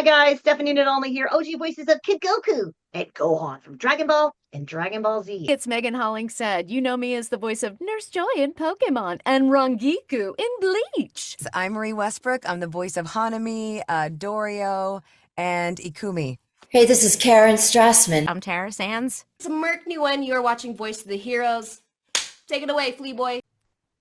Hi guys, Stephanie Nadolny here, OG voices of Kid Goku and Gohan from Dragon Ball and Dragon Ball Z. It's Megan Hollingshead. You know me as the voice of Nurse Joy in Pokemon and Rangiku in Bleach. I'm Marie Westbrook. I'm the voice of Hanami, Dorio, and Ikumi. Hey, this is Karen Strassman. I'm Tara Sands. It's a Merc new one. You're watching Voice of the Heroes. Take it away, Flea Boy.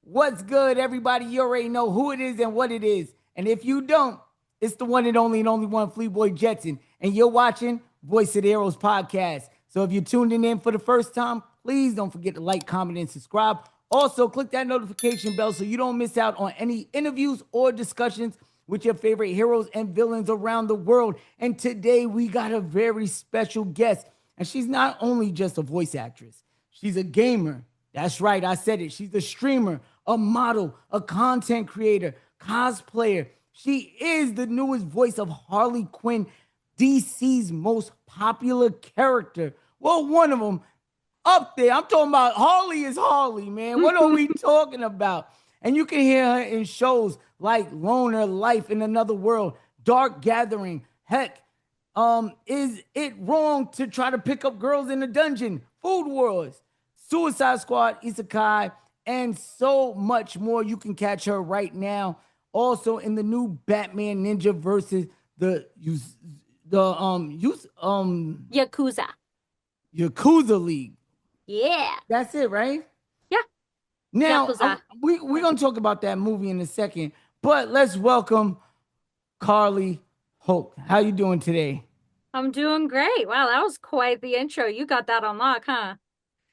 What's good, everybody? You already know who it is and what it is. And if you don't, it's the one and only one, Flea Boy Jetson. And you're watching Voice of the Heroes podcast. So if you're tuning in for the first time, please don't forget to like, comment, and subscribe. Also, click that notification bell so you don't miss out on any interviews or discussions with your favorite heroes and villains around the world. And today we got a very special guest. And she's not only just a voice actress, she's a gamer. That's right, I said it. She's a streamer, a model, a content creator, cosplayer. She is the newest voice of Harley Quinn, DC's most popular character. Well, one of them up there. I'm talking about Harley is Harley, man. What are we talking about? And you can hear her in shows like Loner, Life in Another World, Dark Gathering. Heck, is it wrong to try to pick up girls in the dungeon? Food Wars, Suicide Squad Isekai, and so much more. You can catch her right now. Also in the new Batman Ninja versus the Yakuza League. Yeah. That's it, right? Yeah. Now, we're going to talk about that movie in a second, but let's welcome Karlii Hoch. How you doing today? I'm doing great. Wow, that was quite the intro. You got that on lock, huh?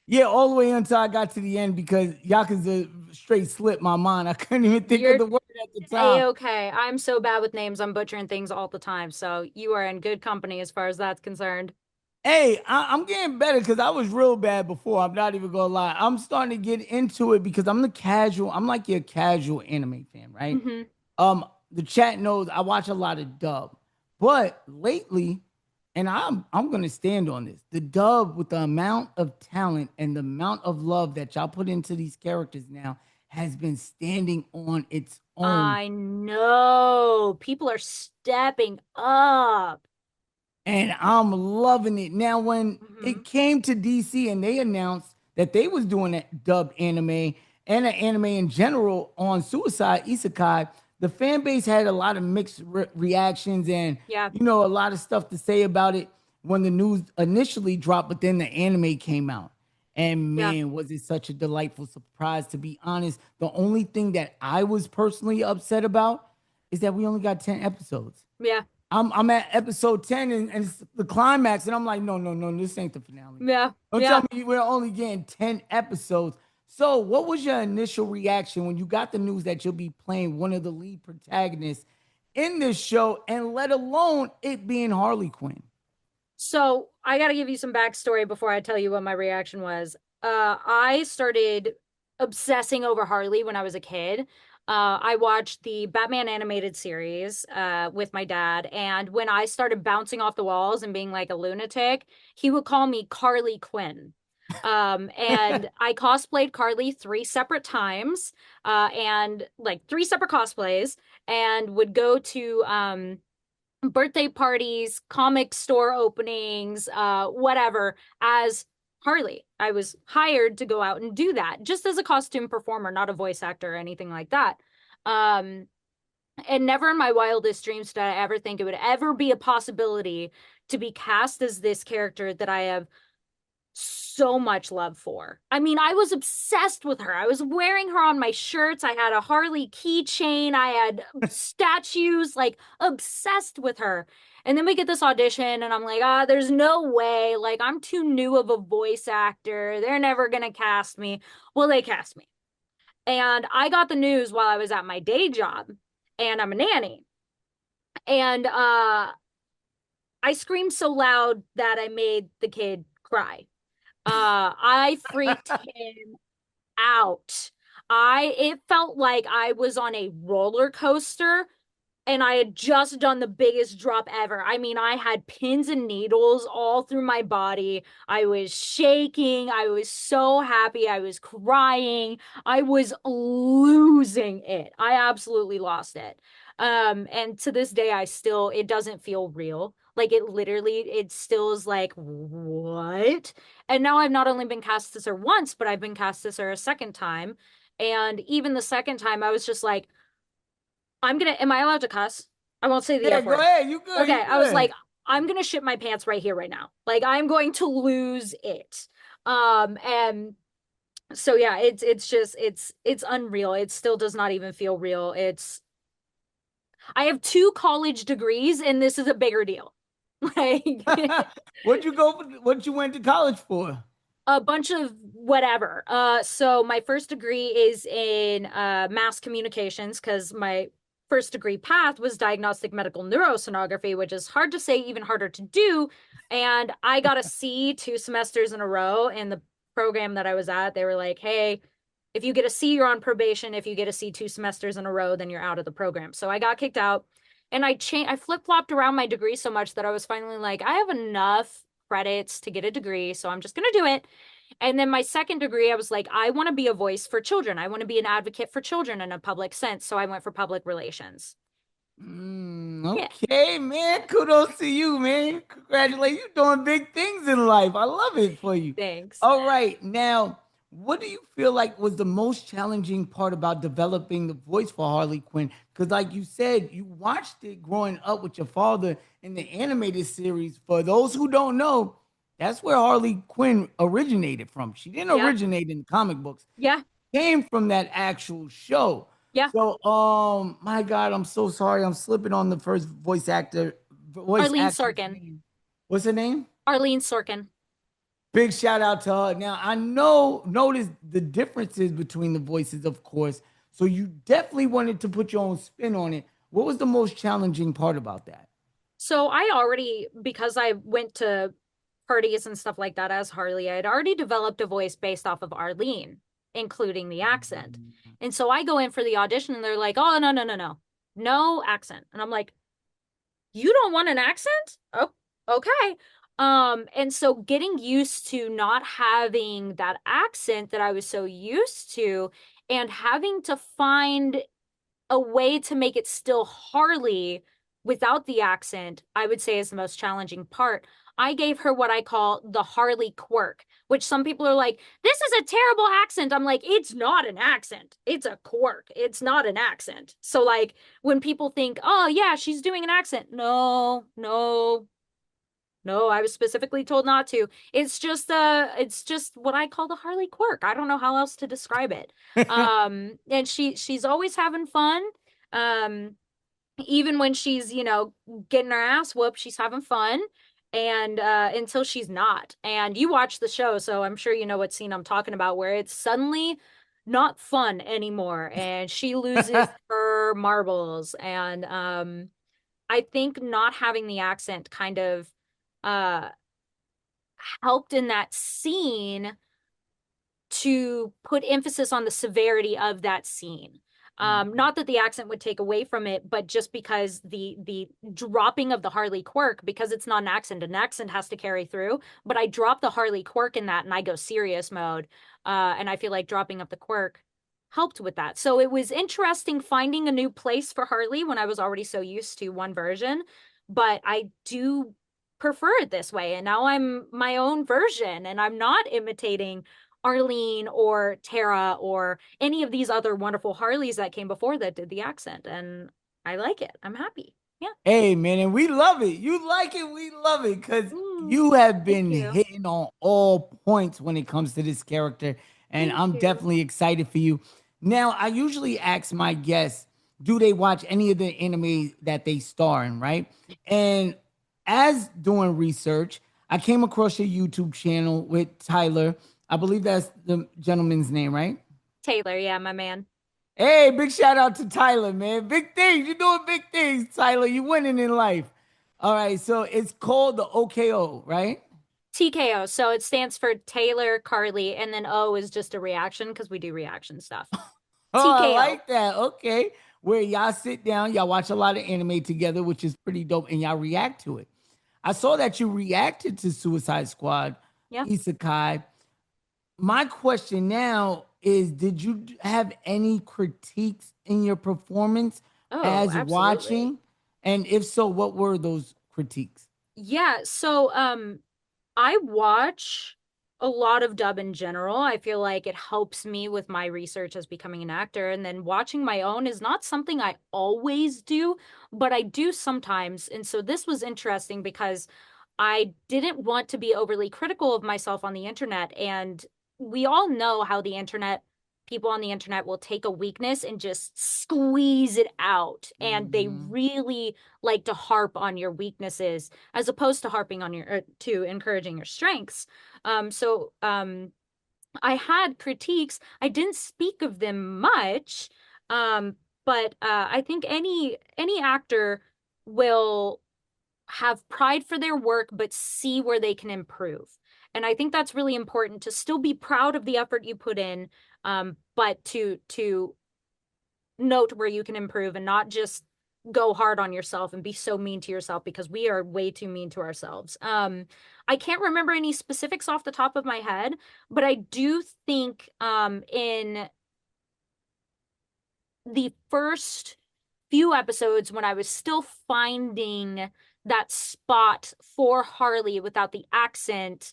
Yeah, all the way until I got to the end because Yakuza straight slipped my mind. I couldn't even think of the word at the time. Okay. I'm so bad with names. I'm butchering things all the time. So you are in good company as far as that's concerned. Hey, I'm getting better because I was real bad before. I'm not even gonna lie. I'm starting to get into it because I'm like your casual anime fan, right? Mm-hmm. The chat knows I watch a lot of dub, but lately, and I'm gonna stand on this. The dub, with the amount of talent and the amount of love that y'all put into these characters now, has been standing on its own. I know. People are stepping up. And I'm loving it. Now, when it came to DC and they announced that they was doing a dub anime and an anime in general on Suicide Isekai, the fan base had a lot of mixed reactions and, a lot of stuff to say about it when the news initially dropped, but then the anime came out. And man, was it such a delightful surprise. To be honest, the only thing that I was personally upset about is that we only got 10 episodes. Yeah. I'm at episode 10 and it's the climax, and I'm like, no, this ain't the finale. Yeah. Don't tell me we're only getting 10 episodes. So what was your initial reaction when you got the news that you'll be playing one of the lead protagonists in this show, and let alone it being Harley Quinn? So I got to give you some backstory before I tell you what my reaction was. I started obsessing over Harley when I was a kid. I watched the Batman animated series with my dad, and when I started bouncing off the walls and being like a lunatic, he would call me Karlii Quinn. And I cosplayed Karlii 3 separate times, and like 3 separate cosplays, and would go to birthday parties, comic store openings, whatever, as Harley. I was hired to go out and do that just as a costume performer, not a voice actor or anything like that. And never in my wildest dreams did I ever think it would ever be a possibility to be cast as this character that I have so much love for. I mean, I was obsessed with her. I was wearing her on my shirts. I had a Harley keychain. I had statues, like obsessed with her. And then we get this audition and I'm like, there's no way. Like, I'm too new of a voice actor. They're never going to cast me. Well, they cast me. And I got the news while I was at my day job, and I'm a nanny. And I screamed so loud that I made the kid cry. I freaked him out. It felt like I was on a roller coaster and I had just done the biggest drop ever. I mean, I had pins and needles all through my body. I was shaking. I was so happy. I was crying. I was losing it. I absolutely lost it. And to this day, it doesn't feel real. Like it still is like, what? And now I've not only been cast as her once, but I've been cast as her a second time. And even the second time, I was just like, am I allowed to cuss? I won't say the Yeah, F go word. ahead. You good. Okay, You I was good. like, I'm gonna shit my pants right here, right now. Like I'm going to lose it. And so yeah, it's unreal. It still does not even feel real. I have 2 college degrees, and this is a bigger deal. Like What you went to college for? a bunch of whatever. So my first degree is in mass communications because my first degree path was diagnostic medical neurosonography, which is hard to say, even harder to do. And I got a C 2 semesters in a row in the program that I was at. They were like, hey, if you get a C, you're on probation. If you get a C 2 semesters in a row, then you're out of the program. So I got kicked out. And I flip-flopped around my degree so much that I was finally like, I have enough credits to get a degree, so I'm just going to do it. And then my second degree, I was like, I want to be a voice for children. I want to be an advocate for children in a public sense. So I went for public relations. Okay, man. Kudos to you, man. Congratulations. You're doing big things in life. I love it for you. Thanks. All right. Now, what do you feel like was the most challenging part about developing the voice for Harley Quinn? Because, like you said, you watched it growing up with your father in the animated series. For those who don't know, that's where Harley Quinn originated from. She didn't Yeah. originate in the comic books. Yeah. Came from that actual show. Yeah. So, my God, I'm so sorry. I'm slipping on the first voice actress Sorkin. name. What's her name? Arlene Sorkin. Big shout out to her. Now, I notice the differences between the voices, of course. So you definitely wanted to put your own spin on it. What was the most challenging part about that? So because I went to parties and stuff like that as Harley, I had already developed a voice based off of Arlene, including the accent. And so I go in for the audition and they're like, oh, no. No accent. And I'm like, you don't want an accent? Oh, okay. And so getting used to not having that accent that I was so used to and having to find a way to make it still Harley without the accent, I would say is the most challenging part. I gave her what I call the Harley quirk, which some people are like, this is a terrible accent. I'm like, it's not an accent. It's a quirk. It's not an accent. So like when people think, oh yeah, she's doing an accent. No, I was specifically told not to. It's just what I call the Harley quirk. I don't know how else to describe it. And she's always having fun. Even when she's, getting her ass whooped, she's having fun. And until she's not. And you watch the show, so I'm sure you know what scene I'm talking about, where it's suddenly not fun anymore and she loses her marbles. And I think not having the accent kind of helped in that scene to put emphasis on the severity of that scene. Not that the accent would take away from it, but just because the dropping of the Harley quirk, because it's not an accent has to carry through. But I drop the Harley quirk in that and I go serious mode. And I feel like dropping up the quirk helped with that. So it was interesting finding a new place for Harley when I was already so used to one version. But I do prefer it this way. And now I'm my own version and I'm not imitating Arlene or Tara or any of these other wonderful Harleys that came before that did the accent. And I like it. I'm happy. Yeah. Hey, man, and we love it. You like it, we love it, because you have been hitting on all points when it comes to this character, and I'm definitely excited for you. Now, I usually ask my guests, do they watch any of the anime that they star in, right? And as doing research, I came across your YouTube channel with Tyler. I believe that's the gentleman's name, right? Taylor, yeah, my man. Hey, big shout out to Tyler, man. Big things. You're doing big things, Tyler. You're winning in life. All right, so it's called the OKO, right? TKO. So it stands for Taylor, Karlii, and then O is just a reaction because we do reaction stuff. Oh, I TKO. like that. Okay. Where y'all sit down, y'all watch a lot of anime together, which is pretty dope, and y'all react to it. I saw that you reacted to Suicide Squad, Isekai. My question now is, did you have any critiques in your performance Oh, as absolutely. watching? And if so, what were those critiques? Yeah, so I watch a lot of dub in general. I feel like it helps me with my research as becoming an actor. And then watching my own is not something I always do, but I do sometimes. And so this was interesting because I didn't want to be overly critical of myself on the internet. And we all know how the internet, people on the internet will take a weakness and just squeeze it out. And they Mhm. really like to harp on your weaknesses as opposed to harping on to encouraging your strengths. I had critiques. I didn't speak of them much, but I think any actor will have pride for their work, but see where they can improve. And I think that's really important to still be proud of the effort you put in, but to note where you can improve and not just go hard on yourself and be so mean to yourself because we are way too mean to ourselves. I can't remember any specifics off the top of my head, but I do think in the first few episodes when I was still finding that spot for Harley without the accent,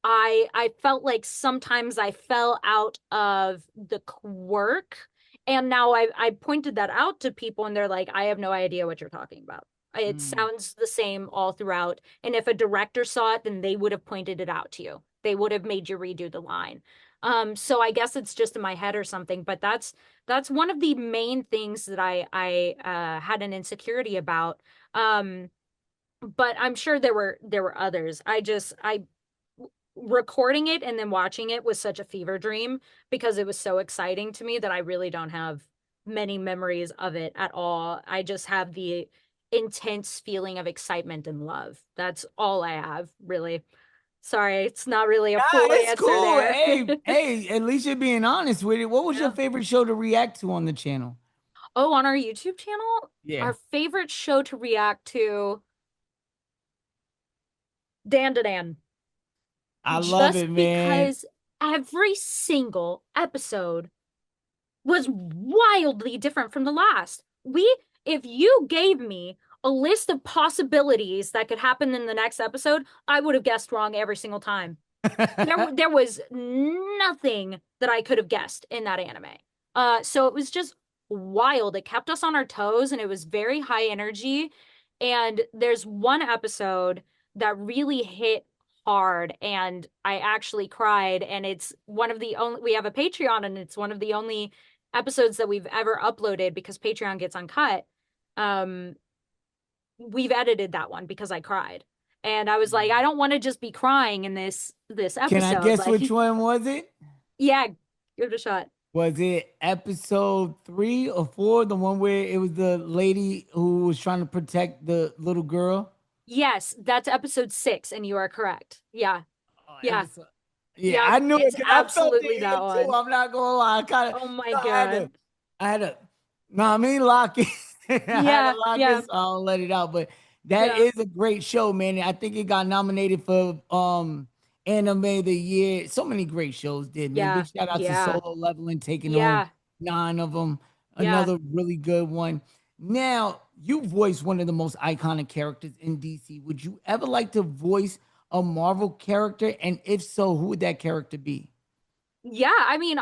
I felt like sometimes I fell out of the quirk. And now I pointed that out to people and they're like, I have no idea what you're talking about. It Mm. sounds the same all throughout. And if a director saw it, then they would have pointed it out to you. They would have made you redo the line. So I guess it's just in my head or something, but that's one of the main things that I had an insecurity about. But I'm sure there were others. I recording it and then watching it was such a fever dream because it was so exciting to me that I really don't have many memories of it at all. I just have the intense feeling of excitement and love. That's all I have, really. Sorry, it's not really a Nah, full it's answer cool. there. Hey, at least you're being honest with it. What was your Yeah. favorite show to react to on the channel? Oh, on our YouTube channel, Yeah. our favorite show to react to, Dan to Dan. I love Just it, man. because every single episode was wildly different from the last. If you gave me a list of possibilities that could happen in the next episode, I would have guessed wrong every single time. There was nothing that I could have guessed in that anime. So it was just wild. It kept us on our toes and it was very high energy. And there's one episode that really hit hard and I actually cried. And it's one of the only, we have a Patreon and it's one of the only episodes that we've ever uploaded because Patreon gets uncut. Um, we've edited that one because I cried. And I was like, I don't want to just be crying in this Can I episode. guess Like, which one was it? yeah, give it a shot. Was it episode 3 or 4? The one where it was the lady who was trying to protect the little girl? Yes, that's episode 6, and you are correct. Yeah, Oh, yeah, yeah, yeah. I knew it It's because I felt absolutely it that here too. one. I'm not gonna lie. I kind of, Oh my I had to, God. I had to, no, I mean, lock it. I had to Yeah, lock yeah, it, so I'll let it out. But that yeah, is a great show, man. I think it got nominated for anime of the year. So many great shows did, man. yeah, Big shout out to yeah, Solo Leveling taking home yeah, 9 of them. yeah. Another really good one. Now, you voiced one of the most iconic characters in DC. Would you ever like to voice a Marvel character? And if so, who would that character be? Yeah, I mean,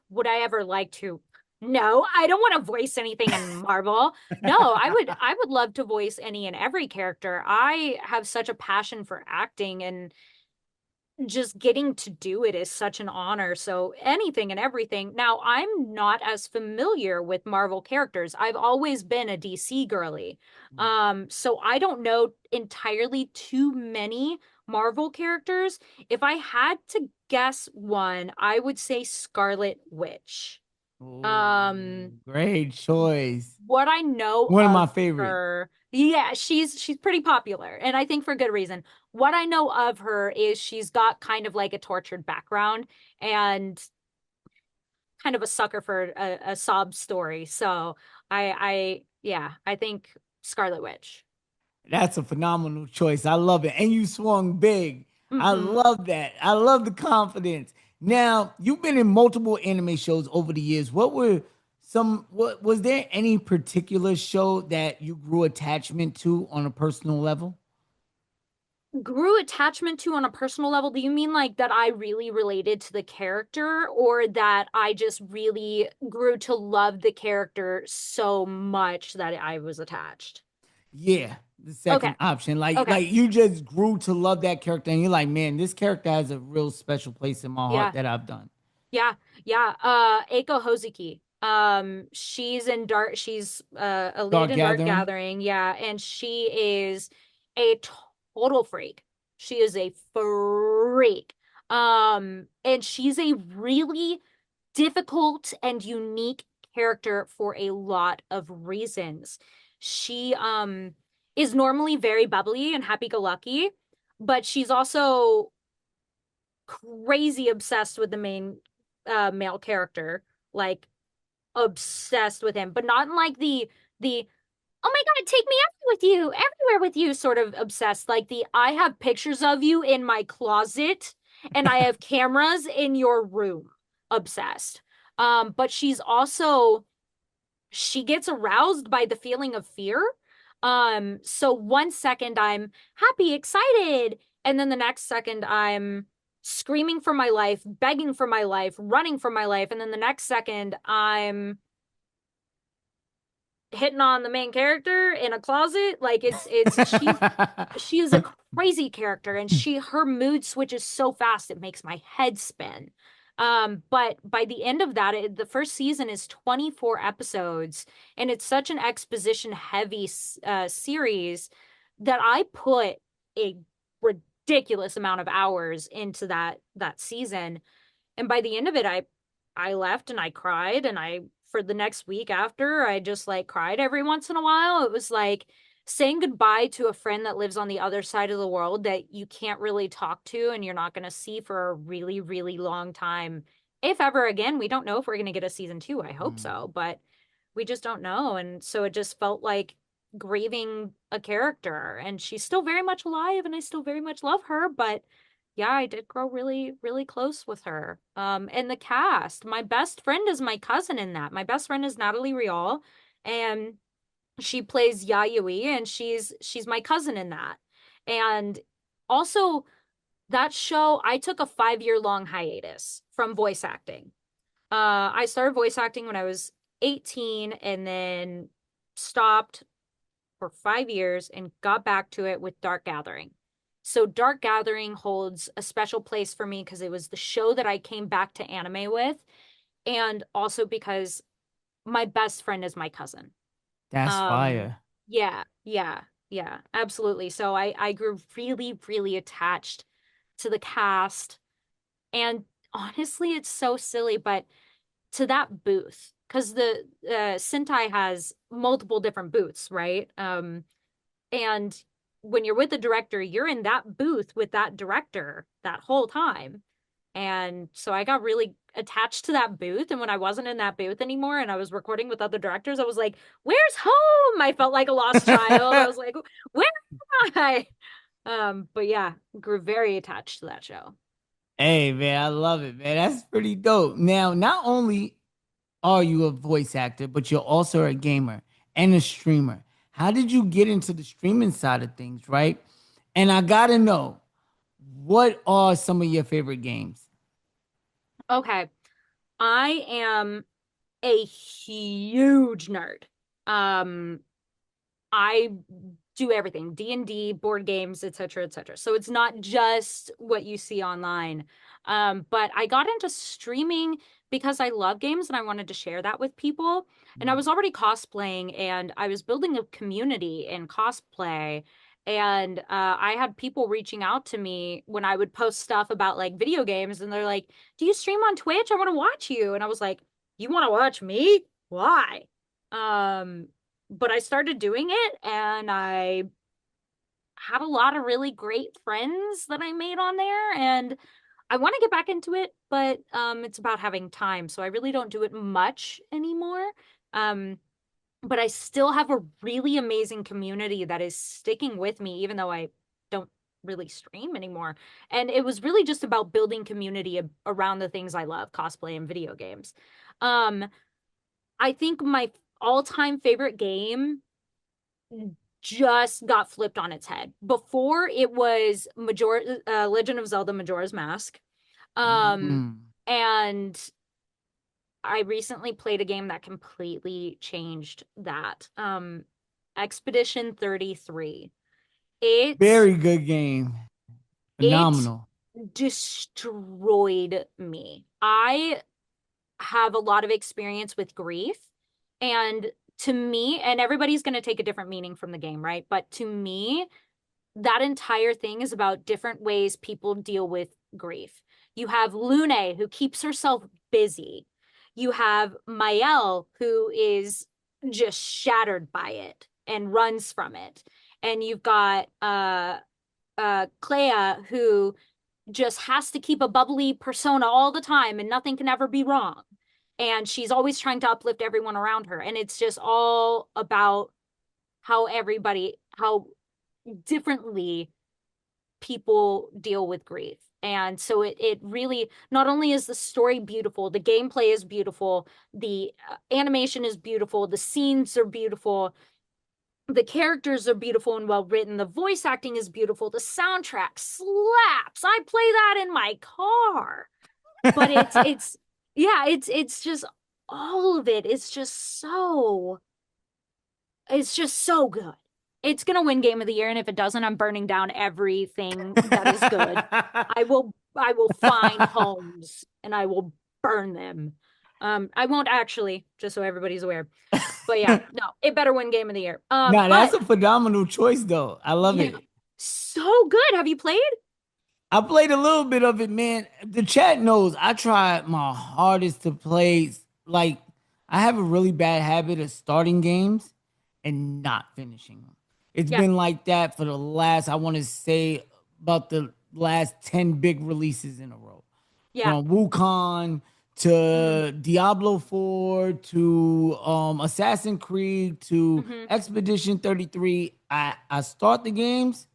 would I ever like to? No, I don't want to voice anything in Marvel. No, I would love to voice any and every character. I have such a passion for acting and just getting to do it is such an honor. So anything and everything. Now, I'm not as familiar with Marvel characters. I've always been a DC girly. So I don't know entirely too many Marvel characters. If I had to guess one, I would say Scarlet Witch. Oh, Um, great choice. what I know One of my of favorite. her, yeah, she's pretty popular, and I think for good reason. What I know of her is she's got kind of like a tortured background and kind of a sucker for a sob story. So yeah, I think Scarlet Witch. That's a phenomenal choice. I love it. And you swung big. I Hmm. love that. I love the confidence. Now, you've been in multiple anime shows over the years. What were What was there any particular show that you grew attachment to on a personal level? Grew attachment to on a personal level? Do you mean like that I really related to the character, or that I just really grew to love the character so much that I was attached? Yeah, the Okay. second option. Like Okay. like you just grew to love that character and you're like, man, this character has a real special place in my Yeah. heart that I've done. Yeah. Yeah. Eiko Hozuki. She's a lead Dark in Dark Gathering. Gathering. Yeah. And she is a total freak. She is a freak. And she's a really difficult and unique character for a lot of reasons. She is normally very bubbly and happy-go-lucky, but she's also crazy obsessed with the main male character, like obsessed with him, but not in like the oh my God, take me everywhere with you sort of obsessed. Like the I have pictures of you in my closet and I have cameras in your room obsessed. But she gets aroused by the feeling of fear. So 1 second I'm happy, excited, and then the next second I'm screaming for my life, begging for my life, running for my life, and then the next second I'm hitting on the main character in a closet. Like she's a crazy character, and her mood switches so fast it makes my head spin. But by the end of that, the first season is 24 episodes, and it's such an exposition heavy series that I put a ridiculous amount of hours into that season. And by the end of it, I left and I cried, and I for the next week after, I just like cried every once in a while. It was like saying goodbye to a friend that lives on the other side of the world that you can't really talk to and you're not going to see for a really, really long time. If ever again, we don't know if we're going to get a season 2. I hope so, but we just don't know. And so it just felt like grieving a character, and she's still very much alive and I still very much love her, but yeah, I did grow really, really close with her. And the cast, my best friend is my cousin in that. My best friend is Natalie Rial, and she plays Yayoi, and she's my cousin in that. And also that show, I took a 5-year long hiatus from voice acting. I started voice acting when I was 18 and then stopped for 5 years and got back to it with Dark Gathering. So Dark Gathering holds a special place for me because it was the show that I came back to anime with, and also because my best friend is my cousin. That's fire. Yeah, absolutely. So I grew really, really attached to the cast, and honestly, it's so silly, but to that booth, because the Sentai has multiple different booths, right? And when you're with the director, you're in that booth with that director that whole time. And so I got really attached to that booth. And when I wasn't in that booth anymore and I was recording with other directors, I was like, where's home? I felt like a lost child. I was like, where am I? But yeah, grew very attached to that show. Hey man, I love it, man. That's pretty dope. Now, not only are you a voice actor, but you're also a gamer and a streamer. How did you get into the streaming side of things, right? And I gotta know, what are some of your favorite games? Okay. I am a huge nerd. I do everything, D&D, board games, etc., etc. So it's not just what you see online. But I got into streaming because I love games and I wanted to share that with people. And I was already cosplaying and I was building a community in cosplay. And I had people reaching out to me when I would post stuff about like video games, and they're like, "Do you stream on Twitch? I want to watch you." And I was like, "You want to watch me? Why?" But I started doing it, and I had a lot of really great friends that I made on there, and I want to get back into it, but it's about having time, so I really don't do it much anymore. But I still have a really amazing community that is sticking with me, even though I don't really stream anymore. And it was really just about building community around the things I love, cosplay and video games. I I think my all-time favorite game just got flipped on its head. Before it was Legend of Zelda Majora's Mask. And I recently played a game that completely changed that. Expedition 33. Very good game. Phenomenal. It destroyed me. I have a lot of experience with grief, and to me, and everybody's going to take a different meaning from the game, right? But to me, that entire thing is about different ways people deal with grief. You have Lune, who keeps herself busy. You have Mael, who is just shattered by it and runs from it. And you've got Clea, who just has to keep a bubbly persona all the time and nothing can ever be wrong. And she's always trying to uplift everyone around her. And it's just all about how differently people deal with grief. And so it really, not only is the story beautiful, the gameplay is beautiful, the animation is beautiful, the scenes are beautiful, the characters are beautiful and well written, the voice acting is beautiful, the soundtrack slaps. I play that in my car. But it's just all of it. It's just so good. It's gonna win Game of the Year, and if it doesn't, I'm burning down everything that is good. I will find homes and I will burn them. I won't actually, just so everybody's aware. But yeah, no, it better win Game of the Year. That's a phenomenal choice, though. I love it. So good. Have you played? I played a little bit of it, man. The chat knows I tried my hardest to play. Like, I have a really bad habit of starting games and not finishing them. It's been like that for the last, I want to say, about the last 10 big releases in a row. Yeah. From Wukong to Diablo 4 to Assassin's Creed to Expedition 33. I start the games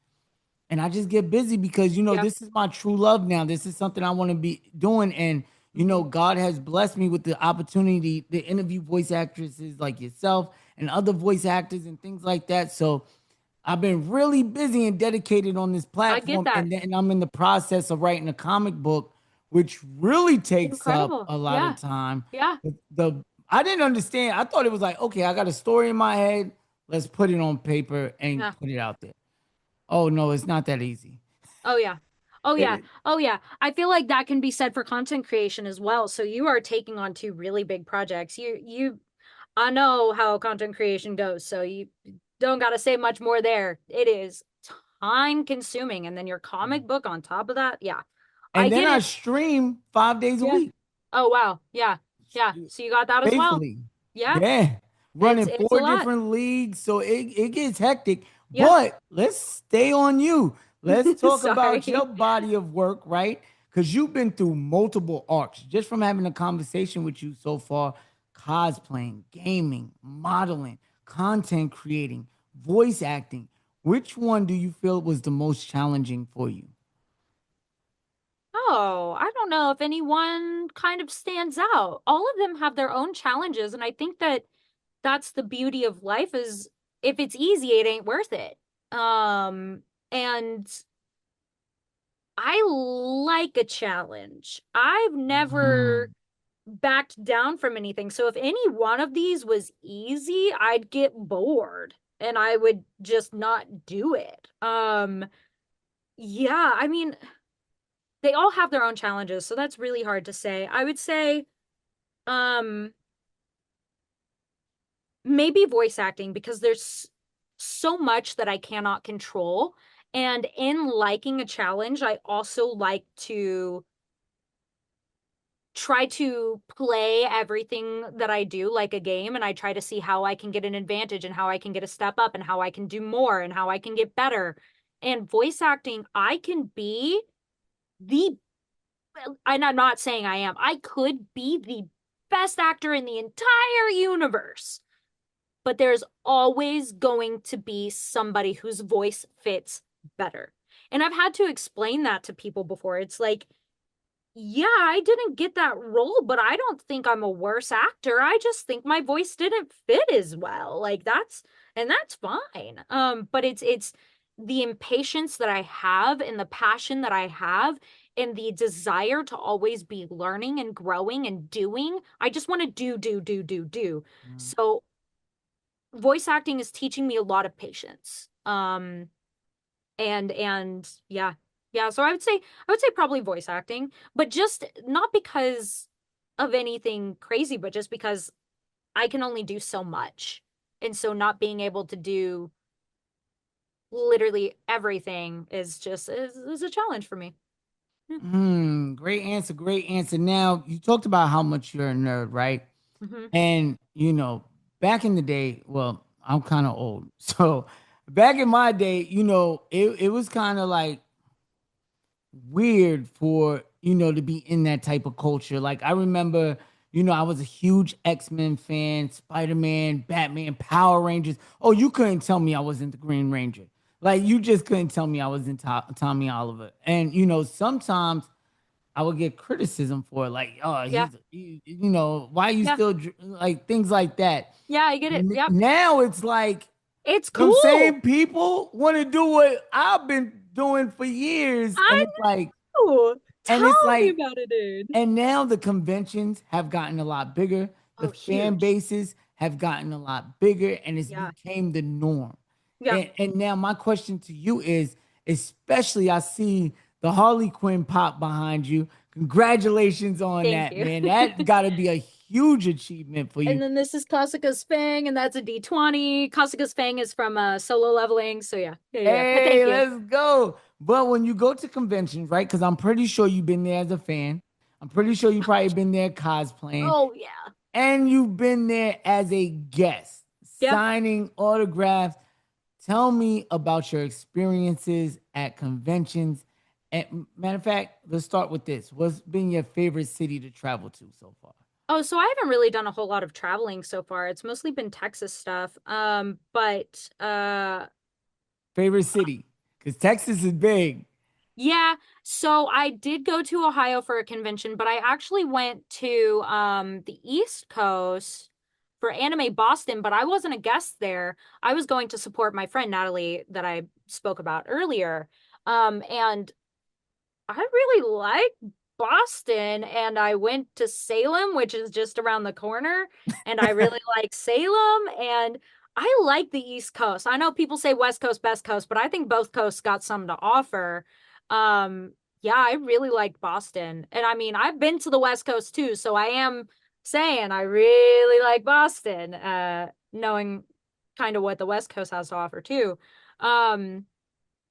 and I just get busy because, this is my true love now. This is something I want to be doing. And, God has blessed me with the opportunity to interview voice actresses like yourself and other voice actors and things like that. So I've been really busy and dedicated on this platform. I get that. And then I'm in the process of writing a comic book, which really takes up a lot of time. Yeah. I didn't understand. I thought it was like, okay, I got a story in my head. Let's put it on paper and put it out there. Oh, no, it's not that easy. Oh, yeah. Oh, yeah. Oh, yeah. I feel like that can be said for content creation as well. So you are taking on two really big projects. I know how content creation goes, so you don't got to say much more there. It is time consuming. And then your comic book on top of that. Yeah. And then I stream 5 days a week. Oh, wow. Yeah. Yeah. So you got that as well. Yeah. Yeah. Running It's 4 different leagues. So it gets hectic. Yeah. But let's stay on you. Let's talk about your body of work, right? Because you've been through multiple arcs just from having a conversation with you so far. Cosplaying, gaming, modeling, content creating, voice acting. Which one do you feel was the most challenging for you? Oh, I don't know if anyone kind of stands out. All of them have their own challenges, and I think that that's the beauty of life is if it's easy, it ain't worth it. And I like a challenge. I've never backed down from anything. So if any one of these was easy, I'd get bored and I would just not do it. Yeah, I mean, they all have their own challenges, so that's really hard to say. I would say maybe voice acting, because there's so much that I cannot control. And in liking a challenge, I also like to try to play everything that I do like a game, and I try to see how I can get an advantage and how I can get a step up and how I can do more and how I can get better. And voice acting, I can be and I'm not saying I am, I could be the best actor in the entire universe, but there's always going to be somebody whose voice fits better. And I've had to explain that to people before. It's like, yeah, I didn't get that role, but I don't think I'm a worse actor. I just think my voice didn't fit as well. Like that's fine. But it's the impatience that I have and the passion that I have and the desire to always be learning and growing and doing. I just want to do. Mm. So voice acting is teaching me a lot of patience. And yeah. Yeah, so I would say probably voice acting, but just not because of anything crazy, but just because I can only do so much. And so not being able to do literally everything is a challenge for me. Yeah. Great answer. Great answer. Now, you talked about how much you're a nerd, right? Mhm. And, back in the day, well, I'm kind of old. So back in my day, it was kind of like weird for, to be in that type of culture. Like I remember, I was a huge X-Men fan, Spider-Man, Batman, Power Rangers. Oh, you couldn't tell me I wasn't the Green Ranger. Like you just couldn't tell me I was in Tommy Oliver. And sometimes I would get criticism for it, like, oh, Yeah. why you Yeah. still like things like that. Yeah, I get it. Yep. Now it's like It's them cool. same people want to do what I've been doing for years, I know. and Tell it's me like, about it, dude. and now the conventions have gotten a lot bigger. The Oh, fan huge. bases have gotten a lot bigger, and it's Yeah. became the norm. Yeah. And now my question to you is, especially I see the Harley Quinn pop behind you. Congratulations on Thank that, you. man. That got to be a huge achievement for you. And then this is Kasuga's Fang, and that's a D20. Kasuga's Fang is from Solo Leveling. So yeah. Yeah. But Hey, thank you. let's go. But when you go to conventions, right? Because I'm pretty sure you've been there as a fan. I'm pretty sure you probably been there cosplaying. Oh yeah. And you've been there as a guest, Yeah. signing autographs. Tell me about your experiences at conventions. And matter of fact, let's start with this. What's been your favorite city to travel to so far? Oh, so I haven't really done a whole lot of traveling so far. It's mostly been Texas stuff. But Favorite city? Because Texas is big. yeah, so I did go to Ohio for a convention, but I actually went to the East Coast for Anime Boston, but I wasn't a guest there. I was going to support my friend Natalie that I spoke about earlier. And I really like Boston, and I went to Salem, which is just around the corner, and I really like Salem, and I like the East Coast. I know people say West Coast, Best Coast, but I think both coasts got something to offer. Yeah, I really like Boston. And I mean, I've been to the West Coast too, so I am saying I really like Boston, knowing kind of what the West Coast has to offer too. Um,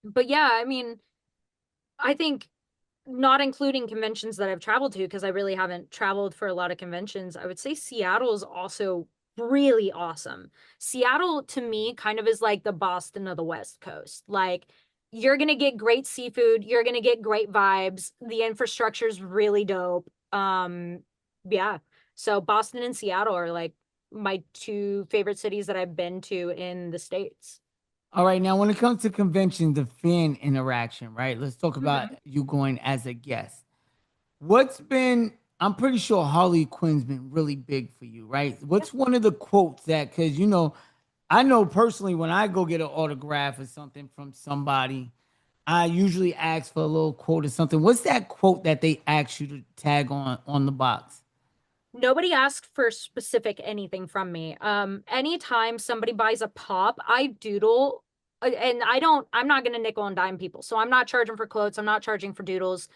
but yeah, I mean, I think not including conventions that I've traveled to, because I really haven't traveled for a lot of conventions, I would say Seattle is also really awesome. Seattle to me kind of is like the Boston of the West Coast. Like you're going to get great seafood, you're going to get great vibes, the infrastructure is really dope. Yeah. So Boston and Seattle are like my two favorite cities that I've been to in the States. All right, now when it comes to conventions, the fan interaction, right? Let's talk about Mhm. you going as a guest. What's been, I'm pretty sure Harley Quinn's been really big for you, right? What's one of the quotes that, because, I know personally when I go get an autograph or something from somebody, I usually ask for a little quote or something. What's that quote that they ask you to tag on the box? Nobody asked for specific anything from me. Anytime somebody buys a pop, I doodle, and I'm not gonna nickel and dime people. So I'm not charging for quotes, I'm not charging for doodles.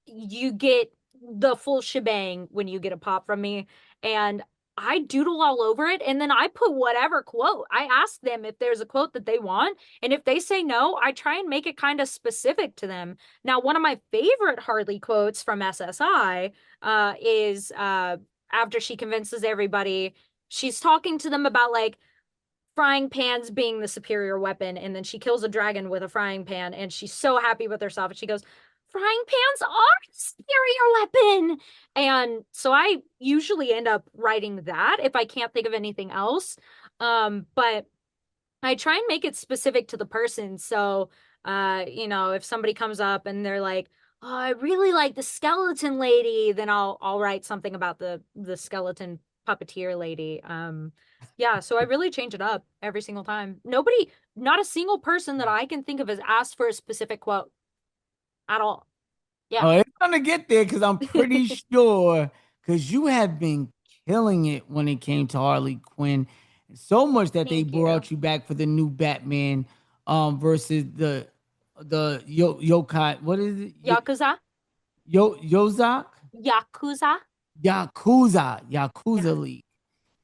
You get the full shebang when you get a pop from me. And I doodle all over it, and then I put whatever quote. I ask them if there's a quote that they want, and if they say no, I try and make it kind of specific to them. Now, one of my favorite Harley quotes from SSI is after she convinces everybody, she's talking to them about like frying pans being the superior weapon, and then she kills a dragon with a frying pan, and she's so happy with herself, and she goes, frying pans are the superior weapon. And so I usually end up writing that if I can't think of anything else. But I try and make it specific to the person. So if somebody comes up and they're like, I really like the skeleton lady, then I'll write something about the skeleton puppeteer lady. Yeah, so I really change it up every single time. Not a single person that I can think of has asked for a specific quote at all. Yeah. Oh, it's gonna get there because I'm pretty sure because you have been killing it when it came to Harley Quinn, so much that they Thank you. brought you back for the new Batman, versus the yokai. What is it? Yakuza? Yozak Yakuza? Yakuza League.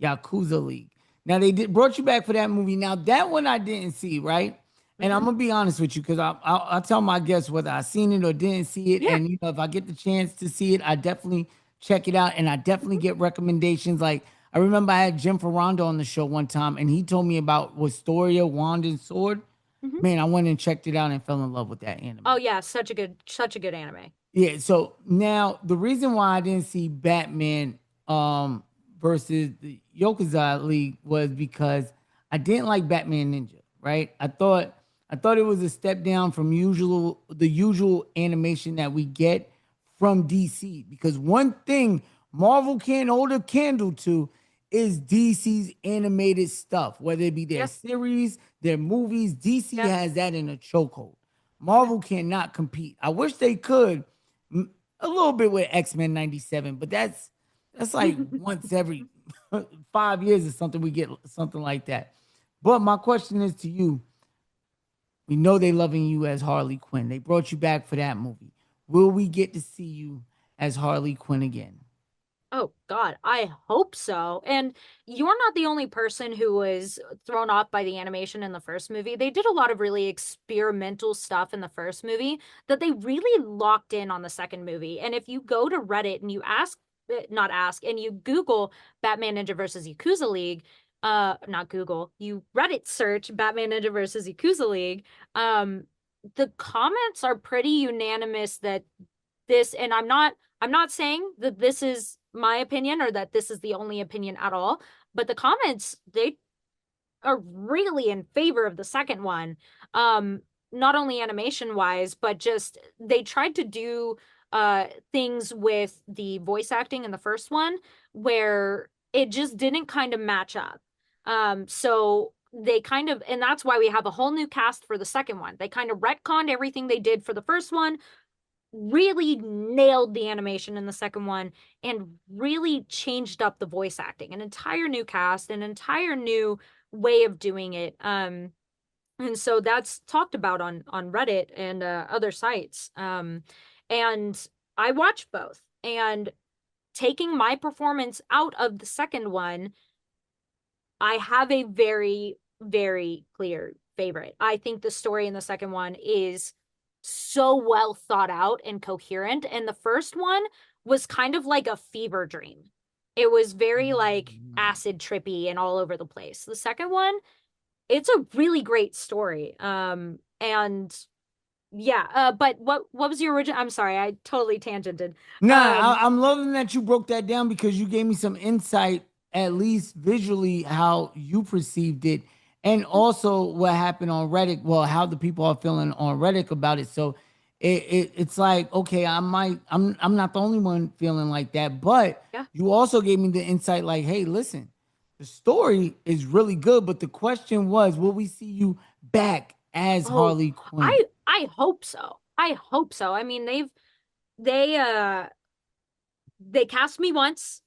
Yakuza League. Now they brought you back for that movie. Now that one I didn't see, right? And I'm gonna be honest with you because I'll tell my guests whether I seen it or didn't see it. Yeah. And if I get the chance to see it, I definitely check it out. And I definitely get recommendations. Like I remember I had Jim Ferrando on the show one time, and he told me about Wisteria, Wand and Sword. Man, I went and checked it out and fell in love with that anime. Oh yeah, such a good anime. Yeah, so now the reason why I didn't see Batman versus the Yakuza League was because I didn't like Batman Ninja, right? I thought it was a step down from the usual animation that we get from DC because one thing Marvel can't hold a candle to is DC's animated stuff, whether it be their series, their movies. DC has that in a chokehold. Marvel cannot compete. I wish they could a little bit with X-Men 97, but that's like once every 5 years or something we get something like that. But my question is to you. We know they loving you as Harley Quinn. They brought you back for that movie. Will we get to see you as Harley Quinn again? Oh God, I hope so. And you're not the only person who was thrown off by the animation in the first movie. They did a lot of really experimental stuff in the first movie that they really locked in on the second movie. And if you go to Reddit and you and you Google Batman Ninja versus Yakuza League, not Google, you Reddit search Batman Ninja versus Yakuza League, the comments are pretty unanimous that and I'm not saying that this is my opinion or that this is the only opinion at all, but the comments, they are really in favor of the second one. Not only animation wise, but just they tried to do things with the voice acting in the first one where it just didn't kind of match up. So they and that's why we have a whole new cast for the second one. They kind of retconned everything they did for the first one, really nailed the animation in the second one, and really changed up the voice acting. An entire new cast, an entire new way of doing it. And so that's talked about on Reddit and other sites. And I watched both, and taking my performance out of the second one, I have a very, very clear favorite. I think the story in the second one is so well thought out and coherent, and the first one was kind of like a fever dream. It was very like acid trippy and all over the place. The second one, it's a really great story. And yeah, but what was your original? I'm sorry, I totally tangented. I'm loving that you broke that down because you gave me some insight, at least visually, how you perceived it, and also what happened on Reddit. Well, how the people are feeling on Reddit about it. So it's like, okay, I'm not the only one feeling like that, but you also gave me the insight, like, hey, listen, the story is really good, but the question was, will we see you back as Harley Quinn? I hope so. I hope so. I mean, they cast me once.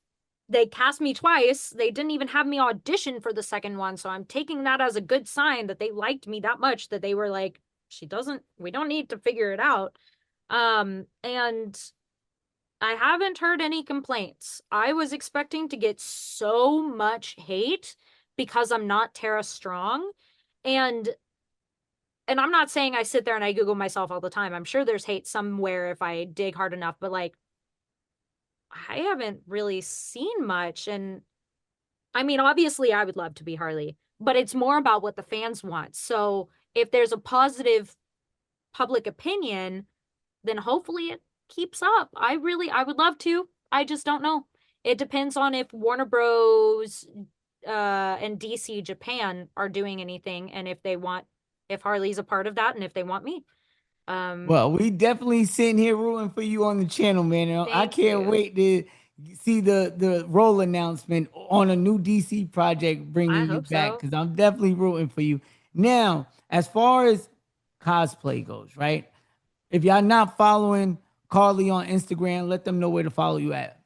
They cast me twice. They didn't even have me audition for the second one. So I'm taking that as a good sign that they liked me that much that they were like, we don't need to figure it out. And I haven't heard any complaints. I was expecting to get so much hate because I'm not Tara Strong. And I'm not saying I sit there and I Google myself all the time. I'm sure there's hate somewhere if I dig hard enough, but like, I haven't really seen much. And I mean, obviously I would love to be Harley, but it's more about what the fans want. So if there's a positive public opinion, then hopefully it keeps up. I would love to. I just don't know. It depends on if Warner Bros. And DC Japan are doing anything, and if Harley's a part of that, and if they want me. Well, we definitely sitting here rooting for you on the channel, man. And I Thank can't you. wait to see the role announcement on a new DC project bringing I you hope back so. because I'm definitely rooting for you. Now, as far as cosplay goes, right? If y'all not following Karlii on Instagram, let them know where to follow you at.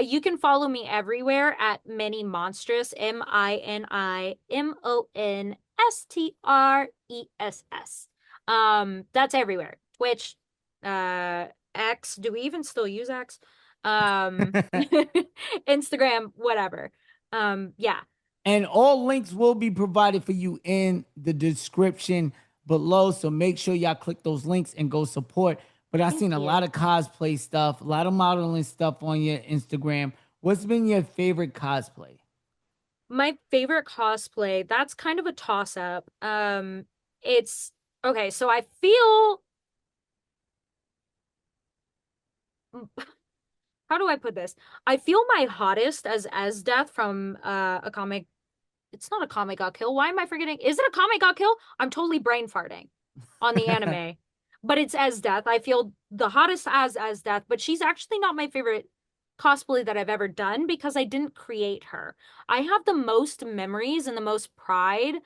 You can follow me everywhere at Mini Monstrous, MiniMonstress. That's everywhere. Twitch, X. Do we even still use X? Instagram, whatever. Yeah. And all links will be provided for you in the description below. So make sure y'all click those links and go support. But I've Thank seen a you. lot of cosplay stuff, a lot of modeling stuff on your Instagram. What's been your favorite cosplay? My favorite cosplay, that's kind of a toss-up. It's okay, so I feel how do I put this? I feel my hottest as Death from a comic. It's not a comic got kill. Why am I forgetting? Is it a comic got kill? I'm totally brain farting on the anime. But it's as Death. I feel the hottest as Death, but she's actually not my favorite cosplay that I've ever done because I didn't create her. I have the most memories and the most pride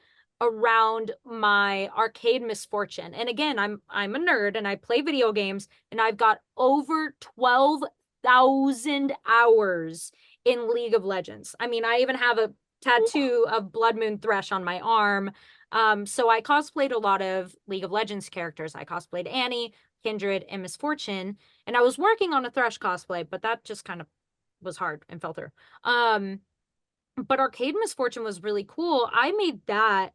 around my arcade misfortune. And again, I'm a nerd and I play video games and I've got over 12,000 hours in League of Legends. I mean, I even have a tattoo of Blood Moon Thresh on my arm. So I cosplayed a lot of League of Legends characters. I cosplayed Annie, Kindred, and Misfortune. And I was working on a Thresh cosplay, but that just kind of was hard and fell through. But Arcade Misfortune was really cool. I made that.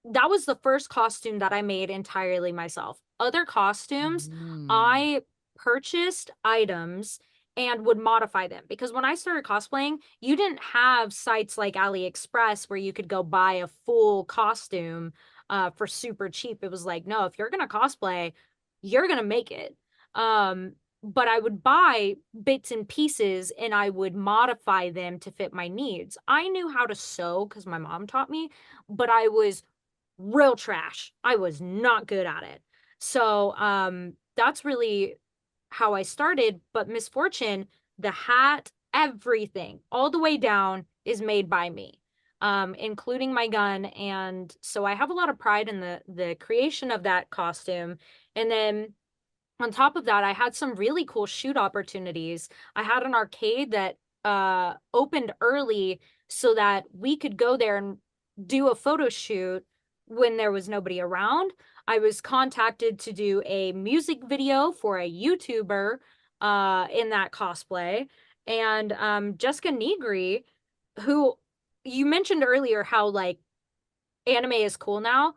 That was the first costume that I made entirely myself. Other costumes, I purchased items and would modify them because when I started cosplaying, you didn't have sites like AliExpress where you could go buy a full costume for super cheap. It was like, no, if you're gonna cosplay, you're gonna make it. But I would buy bits and pieces and I would modify them to fit my needs. I knew how to sew because my mom taught me, but I was real trash. I was not good at it. So that's really how I started. But Misfortune, the hat, everything, all the way down is made by me, including my gun. And so I have a lot of pride in the creation of that costume. And then on top of that, I had some really cool shoot opportunities. I had an arcade that opened early so that we could go there and do a photo shoot when there was nobody around. I was contacted to do a music video for a YouTuber in that cosplay. And Jessica Negri, who you mentioned earlier how like anime is cool now.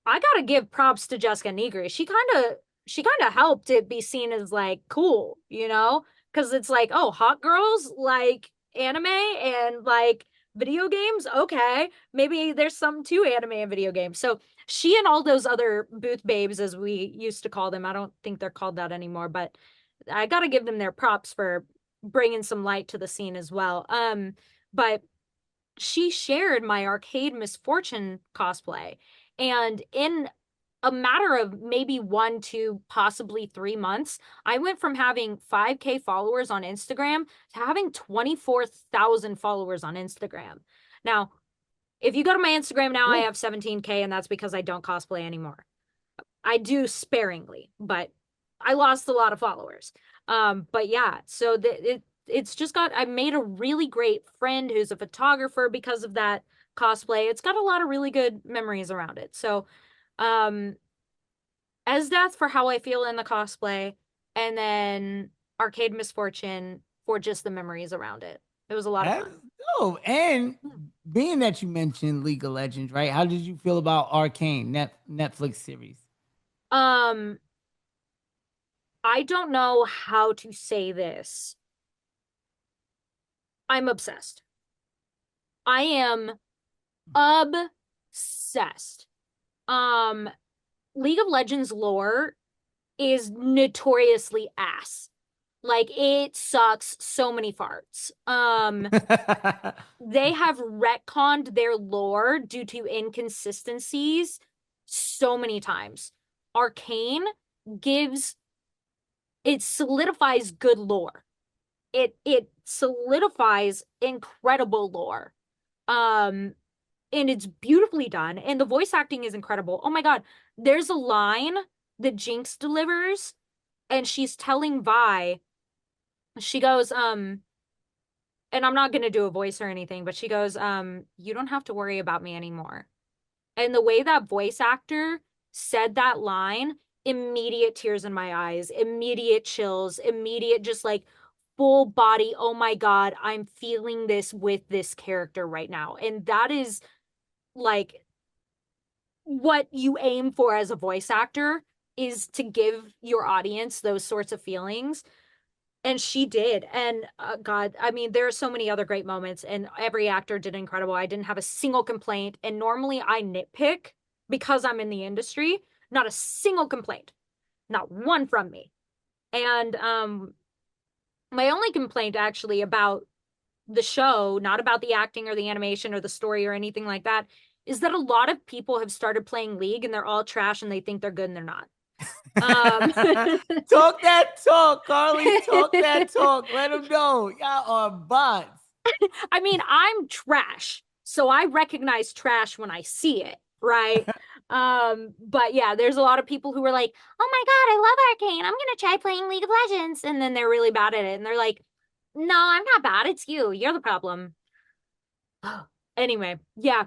I gotta give props to Jessica Negri. She kind of helped it be seen as like cool, you know? Because it's like, oh, hot girls like anime and like video games. Okay, maybe there's some to anime and video games. So she and all those other booth babes, as we used to call them, I don't think they're called that anymore, but I gotta give them their props for bringing some light to the scene as well. But she shared my Arcade Misfortune cosplay, and in a matter of maybe 1, 2, possibly 3 months, I went from having 5K followers on Instagram to having 24,000 followers on Instagram. Now, if you go to my Instagram now, I have 17K, and that's because I don't cosplay anymore. I do sparingly, but I lost a lot of followers. But yeah, so it's just got, I made a really great friend who's a photographer because of that cosplay. It's got a lot of really good memories around it. So, as Death for how I feel in the cosplay, and then Arcade Misfortune for just the memories around it. It was a lot of That's fun. dope. And being that you mentioned League of Legends, right? How did you feel about Arcane, Netflix series? I don't know how to say this. I'm obsessed. I am obsessed. League of Legends lore is notoriously ass. Like it sucks so many farts. They have retconned their lore due to inconsistencies so many times. Arcane it solidifies good lore. It solidifies incredible lore. And it's beautifully done, and the voice acting is incredible. Oh my God, there's a line that Jinx delivers, and she's telling Vi, she goes, and I'm not gonna do a voice or anything, but she goes, you don't have to worry about me anymore. And the way that voice actor said that line, immediate tears in my eyes, immediate chills, immediate just like full body, oh my God, I'm feeling this with this character right now. And that is like what you aim for as a voice actor, is to give your audience those sorts of feelings. And she did. And God, I mean, there are so many other great moments, and every actor did incredible. I didn't have a single complaint. And normally I nitpick because I'm in the industry. Not a single complaint, not one from me. And my only complaint actually about the show, not about the acting or the animation or the story or anything like that, is that a lot of people have started playing League and they're all trash and they think they're good and they're not. Talk that talk, Karlii. Talk that talk. Let them know. Y'all are bots. I mean, I'm trash, so I recognize trash when I see it, right? But yeah, there's a lot of people who are like, oh my God, I love Arcane. I'm gonna try playing League of Legends. And then they're really bad at it. And they're like, no, I'm not bad. It's you. You're the problem. Anyway, yeah,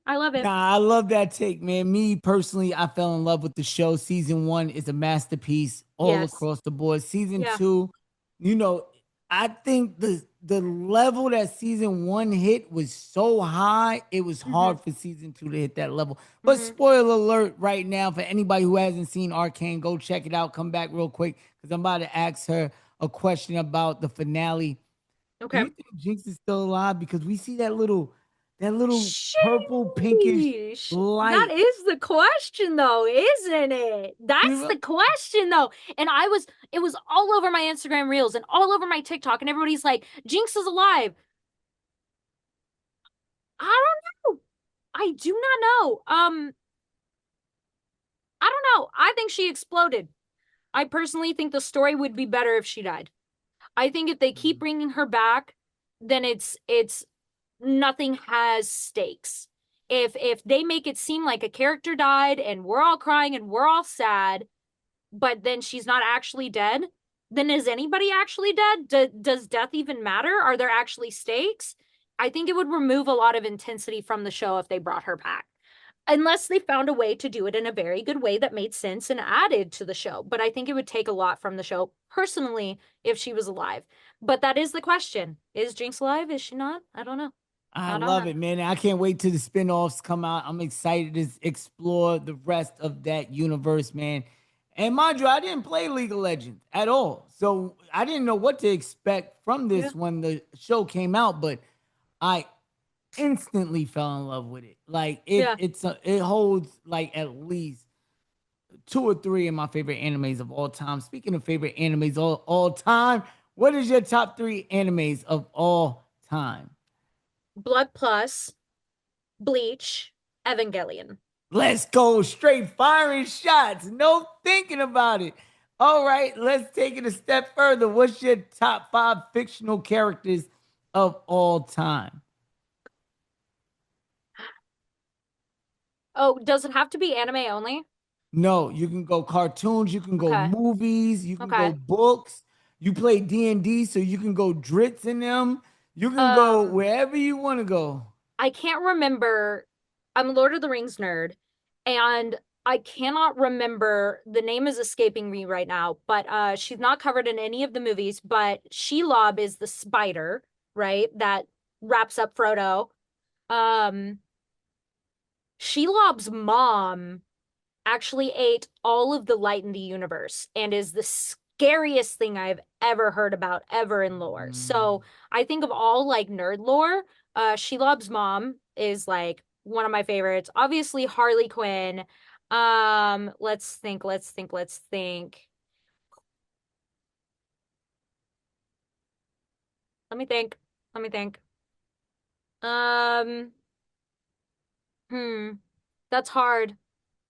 I love it. Nah, I love that take, man. Me personally, I fell in love with the show. Season 1 is a masterpiece all Yes. across the board. Season Yeah. 2, you know, I think the level that season 1 hit was so high, it was hard for season 2 to hit that level. But spoiler alert right now for anybody who hasn't seen Arcane, go check it out. Come back real quick because I'm about to ask her a question about the finale. Do Okay. you think Jinx is still alive? Because we see that little purple pinkish Sheesh. light. That is the question though, isn't it? That's the question though. And it was all over my Instagram reels and all over my TikTok, and everybody's like, Jinx is alive. I don't know. I do not know. I don't know. I think she exploded. I personally think the story would be better if she died. I think if they keep bringing her back, then it's nothing has stakes. If they make it seem like a character died and we're all crying and we're all sad, but then she's not actually dead, then is anybody actually dead? Does death even matter? Are there actually stakes? I think it would remove a lot of intensity from the show if they brought her back. Unless they found a way to do it in a very good way that made sense and added to the show. But I think it would take a lot from the show, personally, if she was alive. But that is the question. Is Jinx alive? Is she not? I don't know. I love it, man. I can't wait till the spinoffs come out. I'm excited to explore the rest of that universe, man. And mind you, I didn't play League of Legends at all. So I didn't know what to expect from this when the show came out, but I instantly fell in love with it. Like it holds like at least 2 or 3 of my favorite animes of all time. Speaking of favorite animes all time, what is your top 3 animes of all time? Blood Plus, Bleach, Evangelion. Let's go straight firing shots. No thinking about it. All right, let's take it a step further. What's your top 5 fictional characters of all time? Oh, does it have to be anime only? No, you can go cartoons, you can go Okay. movies, you can Okay. go books. You play D&D, so you can go drits in them. You can go wherever you want to go. I can't remember. I'm a Lord of the Rings nerd, and I cannot remember. The name is escaping me right now, but she's not covered in any of the movies, but Shelob is the spider, right? That wraps up Frodo. Shelob's mom actually ate all of the light in the universe and is the scariest thing I've ever heard about ever in lore. So I think of all like nerd lore, Shelob's mom is like one of my favorites. Obviously Harley Quinn. Let's think. Let me think. Um, That's hard.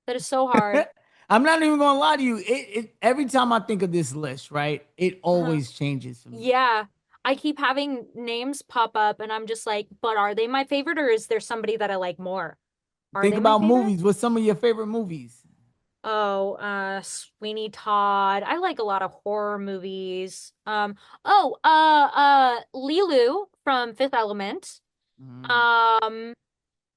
That is so hard. I'm not even gonna lie to you. Every time I think of this list, right, it always changes for me. Yeah. I keep having names pop up and I'm just like, but are they my favorite or is there somebody that I like more? Are Think they my about favorite? movies. What's some of your favorite movies? Oh, Sweeney Todd. I like a lot of horror movies. Lilu from Fifth Element. Um,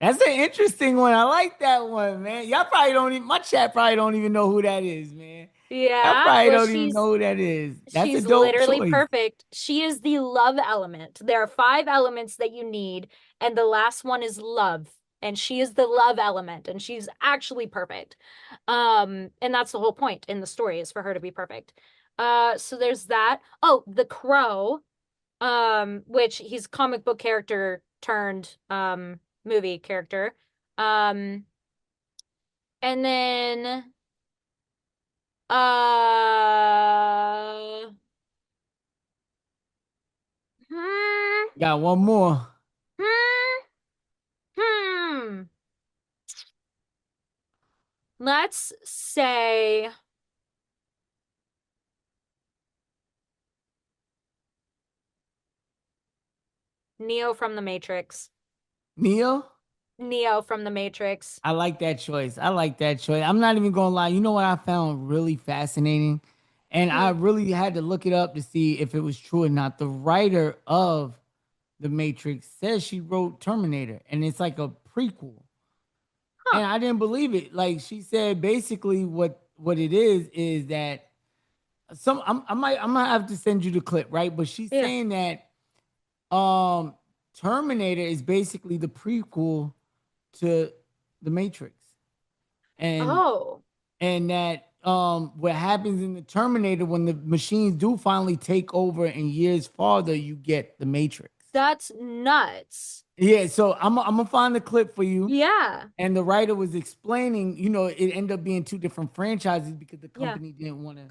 That's an interesting one. I like that one, man. Y'all probably don't even, my chat probably don't even know who that is, man. Y'all yeah, probably well, don't even know who that is. That's a she's dope literally choice. perfect. She is the love element. There are 5 elements that you need, and the last one is love. And she is the love element, and she's actually perfect. And that's the whole point in the story is for her to be perfect. So there's that. Oh, the Crow, which he's comic book character turned movie character. Um, and then hmm, Got one more. hmm, hmm. Let's say Neo from the Matrix. Neo? Neo from the Matrix. I like that choice. I like that choice. I'm not even gonna lie. You know what I found really fascinating? And I really had to look it up to see if it was true or not. The writer of The Matrix says she wrote Terminator, and it's like a prequel. And I didn't believe it. Like she said, basically what it is that I'm gonna have to send you the clip, right? But she's Yeah. saying that Terminator is basically the prequel to The Matrix. And Oh, and that what happens in the Terminator when the machines do finally take over and years farther, you get The Matrix. that's nuts. Yeah, so I'm gonna find the clip for you. Yeah. And the writer was explaining, it ended up being 2 different franchises because the Yeah. company didn't want to,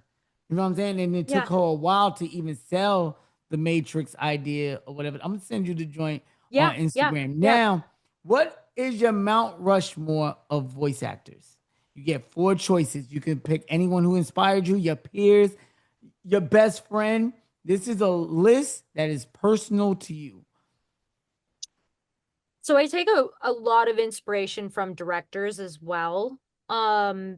you know what I'm saying? And it Yeah. took her a while to even sell the Matrix idea or whatever. I'm gonna send you the joint Yeah. on Yeah. Instagram. Yeah. Now, what is your Mount Rushmore of voice actors? You get 4 choices. You can pick anyone who inspired you, your peers, your best friend. This is a list that is personal to you. So I take a lot of inspiration from directors as well.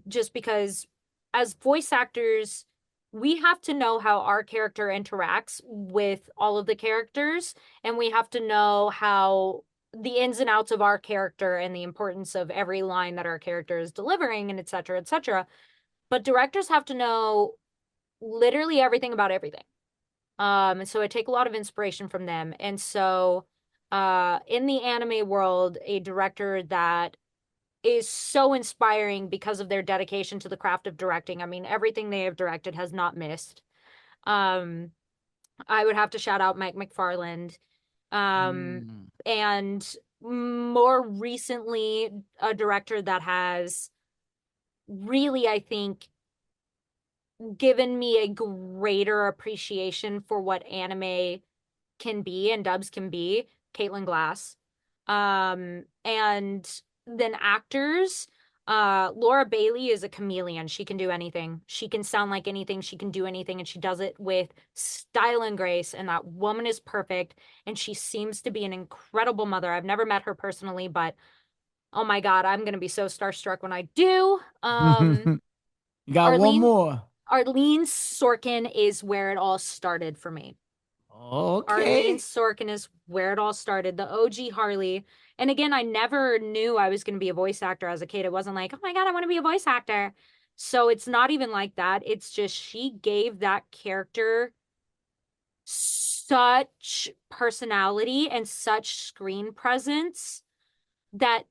Just because as voice actors, we have to know how our character interacts with all of the characters, and we have to know how the ins and outs of our character and the importance of every line that our character is delivering, and et cetera, et cetera. But directors have to know literally everything about everything. And so I take a lot of inspiration from them. And so in the anime world, a director that is so inspiring because of their dedication to the craft of directing. I mean, everything they have directed has not missed. Um, I would have to shout out Mike McFarland. And more recently, a director that has really, I think, given me a greater appreciation for what anime can be and dubs can be, Caitlin Glass. And then actors, Laura Bailey is a chameleon. She can do anything. She can sound like anything. She can do anything, and she does it with style and grace. And that woman is perfect. And she seems to be an incredible mother. I've never met her personally, but oh my God, I'm gonna be so starstruck when I do. You got one Arlene more. Arlene Sorkin is where it all started for me. Arlene Okay. Sorkin is where it all started, the OG Harley. And again, I never knew I was going to be a voice actor as a kid. It wasn't like, oh my God, I want to be a voice actor. So it's not even like that. It's just she gave that character such personality and such screen presence that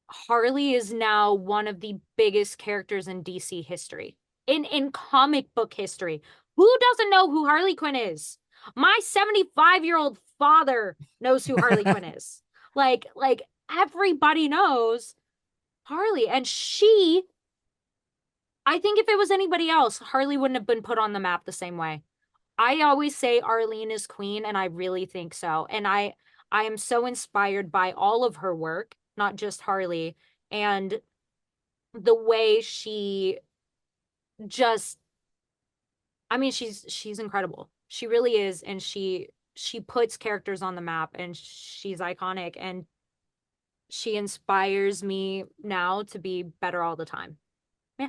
Harley is now one of the biggest characters in DC history, in comic book history. Who doesn't know who Harley Quinn is? My 75-year-old father knows who Harley Quinn is. Like everybody knows Harley. And I think if it was anybody else, Harley wouldn't have been put on the map the same way. I always say Arlene is queen, and I really think so. And I am so inspired by all of her work, not just Harley, and the way she just, I mean, she's incredible. She really is, and she puts characters on the map, and she's iconic, and she inspires me now to be better all the time. Yeah.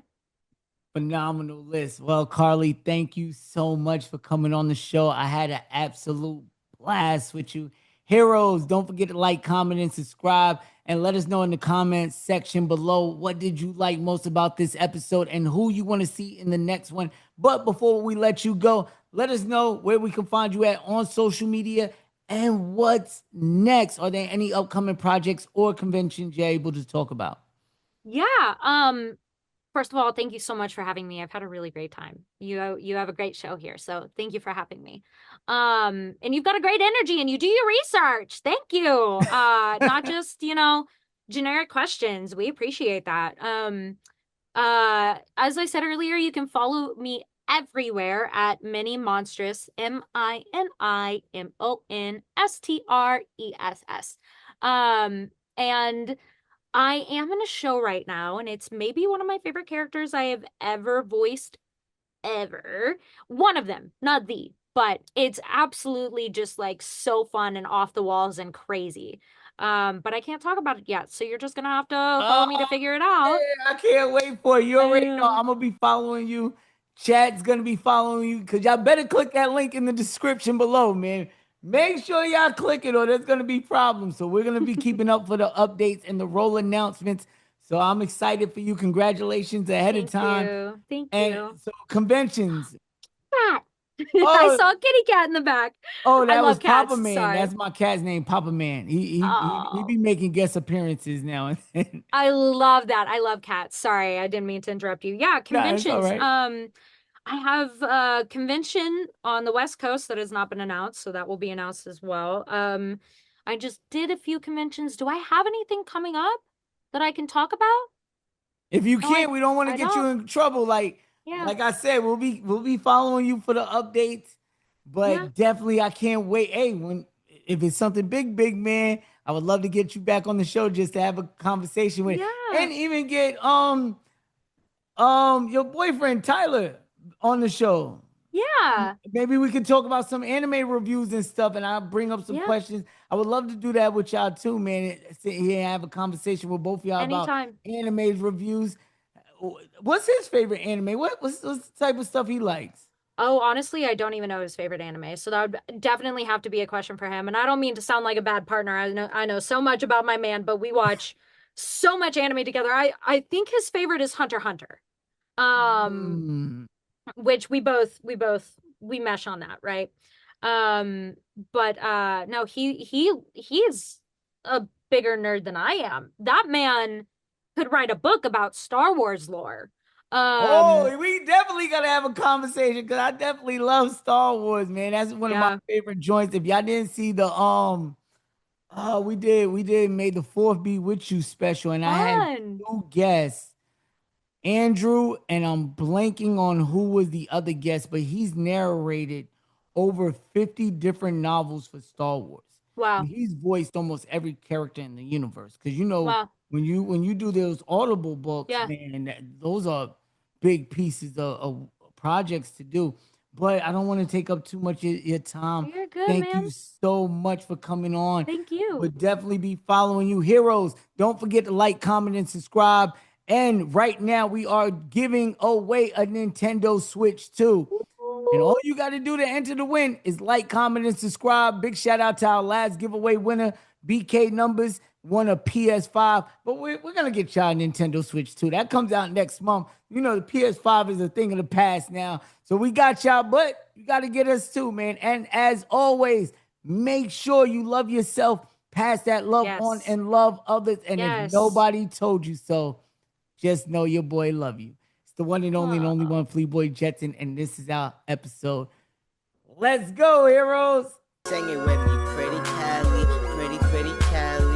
Phenomenal list. Well, Karlii, thank you so much for coming on the show. I had an absolute blast with you. Heroes, don't forget to like, comment, and subscribe. And let us know in the comments section below what did you like most about this episode and who you want to see in the next one. But before we let you go, let us know where we can find you at on social media and what's next. Are there any upcoming projects or conventions you're able to talk about? Yeah. First of all, thank you so much for having me. I've had a really great time. You have a great show here, so thank you for having me. And you've got a great energy, and you do your research. Thank you. Not just, generic questions. We appreciate that. As I said earlier, you can follow me everywhere at Mini Monstress, MiniMonstress. And I am in a show right now, and it's maybe one of my favorite characters I have ever voiced, ever. One of them, not the, but it's absolutely just like so fun and off the walls and crazy. But I can't talk about it yet, so you're just gonna have to follow me to figure it out. I can't wait for it. You already know I'm gonna be following you. Chat's gonna be following you, because y'all better click that link in the description below, man. Make sure y'all click it or there's going to be problems. So we're going to be keeping up for the updates and the role announcements. So I'm excited for you. Congratulations ahead of time. Thank and you. So conventions. Cat. I saw a kitty cat in the back. Oh, that was cats. Papa Man. Sorry. That's my cat's name, Papa Man. He be making guest appearances now and then. I love that. I love cats. Sorry, I didn't mean to interrupt you. Yeah, conventions. No, it's all right. I have a convention on the West Coast that has not been announced, so that will be announced as well. I just did a few conventions. Do I have anything coming up that I can talk about? If you can't, we don't want to get you in trouble. Like I said, we'll be following you for the updates. But definitely, I can't wait. Hey, if it's something big, man, I would love to get you back on the show just to have a conversation with, and even get your boyfriend Tyler on the show. Yeah. Maybe we could talk about some anime reviews and stuff, and I'll bring up some questions. I would love to do that with y'all too, man. Sit here and have a conversation with both of y'all about anime reviews. What's his favorite anime? What's the type of stuff he likes? Oh, honestly, I don't even know his favorite anime. So that would definitely have to be a question for him. And I don't mean to sound like a bad partner. I know so much about my man, but we watch so much anime together. I think his favorite is Hunter x Hunter. Which we mesh on that, right? But no, he's a bigger nerd than I am. That man could write a book about Star Wars lore. We definitely gotta have a conversation, because I definitely love Star Wars, man. That's one of my favorite joints. If y'all didn't see the we did May the 4th Be With You special, and I had 2 guests. Andrew, and I'm blanking on who was the other guest, but he's narrated over 50 different novels for Star Wars. Wow. And he's voiced almost every character in the universe. Because when you do those Audible books, man, those are big pieces of projects to do. But I don't want to take up too much of your time. You're good, Thank man. you so much for coming on. Thank you. We'll definitely be following you. Heroes, don't forget to like, comment, and subscribe. And right now, we are giving away a Nintendo Switch 2. And all you got to do to enter the win is like, comment, and subscribe. Big shout out to our last giveaway winner, BK Numbers, won a PS5. But we're going to get y'all a Nintendo Switch 2. That comes out next month. You know, the PS5 is a thing of the past now. So we got y'all, but you got to get us too, man. And as always, make sure you love yourself, pass that love on, and love others. And if nobody told you so, just know your boy love you. It's the one and only one, Fleetboy Jetson, and this is our episode. Let's go, heroes. Sing it with me, pretty Karlii, pretty Karlii.